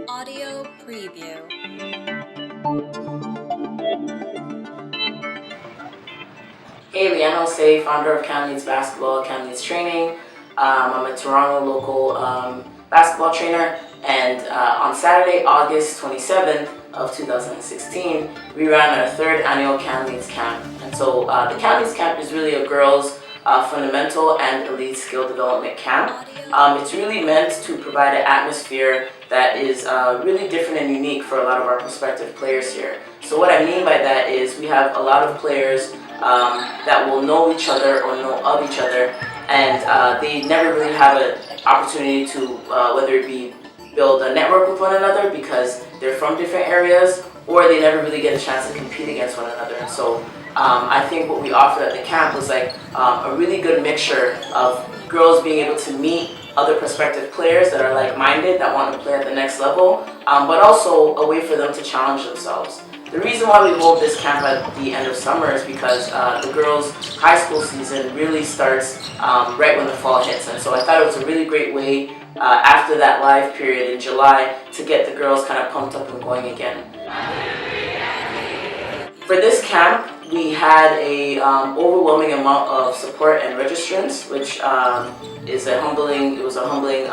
Audio preview. Hey, Leanne Say, founder of Canletes Basketball, Canletes Training. I'm a Toronto local basketball trainer, and on Saturday, August 27th of 2016, we ran our third annual Canletes Camp. And so the Canletes Camp is really a girls' fundamental and elite skill development camp. It's really meant to provide an atmosphere that is really different and unique for a lot of our prospective players here. So what I mean by that is we have a lot of players that will know each other or know of each other, and they never really have an opportunity to, whether it be build a network with one another because they're from different areas, or they never really get a chance to compete against one another. And so I think what we offered at the camp was like a really good mixture of girls being able to meet other prospective players that are like-minded, that want to play at the next level, but also a way for them to challenge themselves. The reason why we hold this camp at the end of summer is because the girls' high school season really starts right when the fall hits. And so I thought it was a really great way after that live period in July to get the girls kind of pumped up and going again. For this camp, we had a overwhelming amount of support and registrants, which is a humbling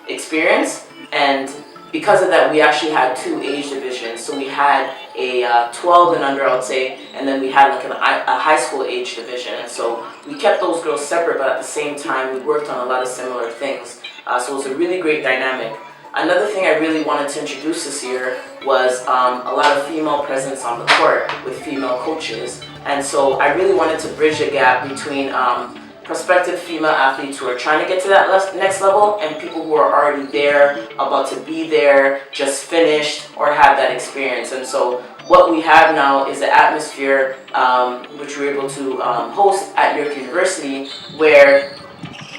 experience. And because of that, we actually had two age divisions. So we had a 12 and under, I would say, and then we had like a high school age division. And so we kept those girls separate, but at the same time, we worked on a lot of similar things. So it was a really great dynamic. Another thing I really wanted to introduce this year was a lot of female presence on the court with female coaches. And so I really wanted to bridge the gap between prospective female athletes who are trying to get to that next level and people who are already there, about to be there, just finished, or have that experience. And so what we have now is an atmosphere which we're able to host at York University where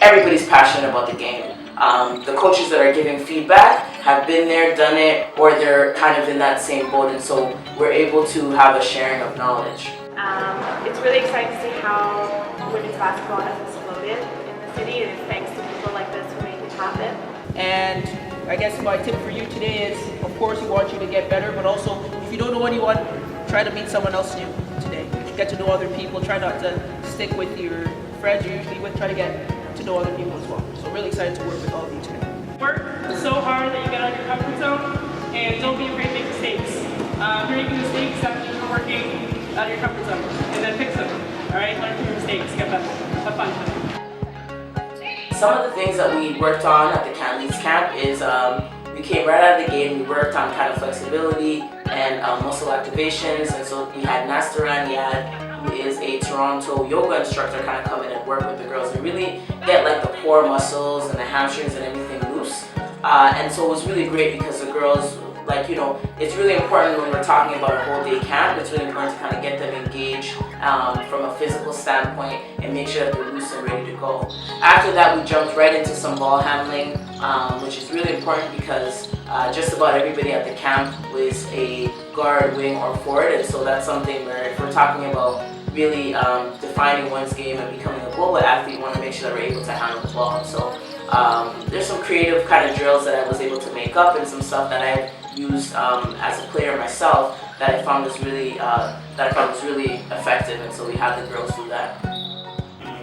everybody's passionate about the game. The coaches that are giving feedback have been there, done it, or they're kind of in that same boat, and so we're able to have a sharing of knowledge. It's really exciting to see how women's basketball has exploded in the city, and it's thanks to people like this who make it happen. And I guess my tip for you today is, of course, we want you to get better, but also, if you don't know anyone, try to meet someone else new today. Get to know other people. Try not to stick with your friends you're usually with. Try to get to know other people as well. So really excited to work with all of you today. Work so hard that you get out of your comfort zone, and don't be afraid to make mistakes. If you're making mistakes, that means you're working out of your comfort zone, and then fix them. All right, learn from your mistakes, get better, have fun with it. Some of the things that we worked on at the Canletes camp is we came right out of the game. We worked on kind of flexibility and muscle activations, and so we had Nastaran Yad, who is a Toronto yoga instructor, kind of come in and work with the girls and really get like the core muscles and the hamstrings and everything loose. And so it was really great because the girls, like, you know, it's really important when we're talking about a whole day camp, it's really important to kind of get them engaged from a physical standpoint and make sure that they're loose and ready to go. After that, we jumped right into some ball handling, which is really important because just about everybody at the camp was a guard, wing, or forward, and so that's something where if we're talking about really defining one's game and becoming a global athlete, we want to make sure that we're able to handle the ball. So there's some creative kind of drills that I was able to make up and some stuff that I've used as a player myself that I found was really effective, and so we had the girls do that.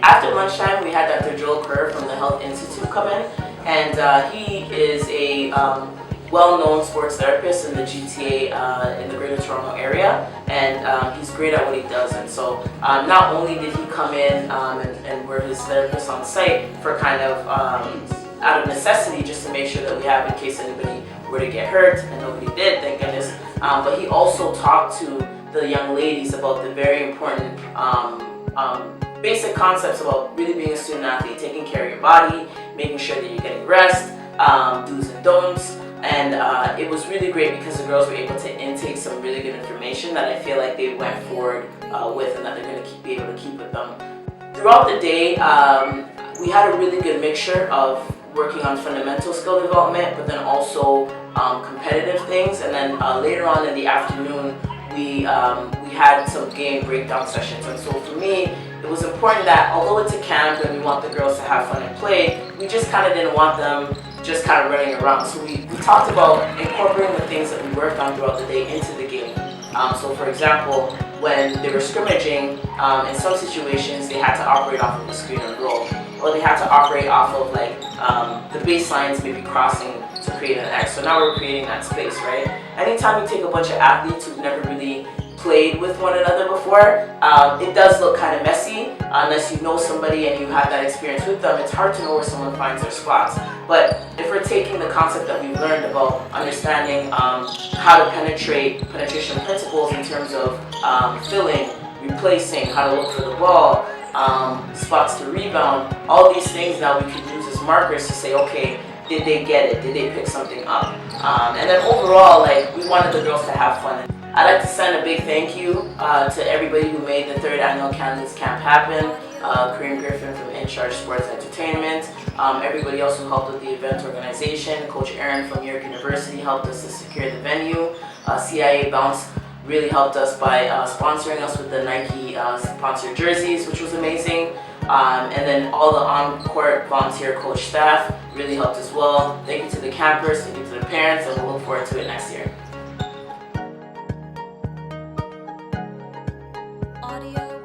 After lunchtime, we had Dr. Joel Kerr from the Health Institute come in, and he is a well-known sports therapist in the GTA in the Greater Toronto area, and he's great at what he does. And so not only did he come in and we're his therapist on site for kind of out of necessity, just to make sure that we have in case anybody were to get hurt, and nobody did, thank goodness, but he also talked to the young ladies about the very important basic concepts about really being a student athlete, taking care of your body, making sure that you're getting rest, do's and don'ts. And it was really great because the girls were able to intake some really good information that I feel like they went forward with and that they're going to be able to keep with them. Throughout the day, we had a really good mixture of working on fundamental skill development, but then also competitive things. And then later on in the afternoon, we had some game breakdown sessions. And so for me, it was important that although it's a camp and we want the girls to have fun and play, we just kind of didn't want them just kind of running around. So we talked about incorporating the things that we worked on throughout the day into the game. So for example, when they were scrimmaging, in some situations they had to operate off of the screen and roll, or they had to operate off of like the baselines, maybe crossing to create an X. So now we're creating that space, right? Anytime you take a bunch of athletes who've never really played with one another before, it does look kind of messy. Unless you know somebody and you have that experience with them, it's hard to know where someone finds their spots. But if we're taking the concept that we've learned about understanding how to penetration principles in terms of filling, replacing, how to look for the ball, spots to rebound, all these things now we can use as markers to say, okay, did they get it? Did they pick something up? And then overall, like, we wanted the girls to have fun. I'd like to send a big thank you to everybody who made the 3rd annual Canletes camp happen. Kareem Griffin from In Charge Sports Entertainment. Everybody else who helped with the event organization. Coach Aaron from York University helped us to secure the venue. CIA Bounce really helped us by sponsoring us with the Nike sponsored jerseys, which was amazing. And then all the on-court volunteer coach staff really helped as well. Thank you to the campers, thank you to the parents, and we'll look forward to it next year. Audio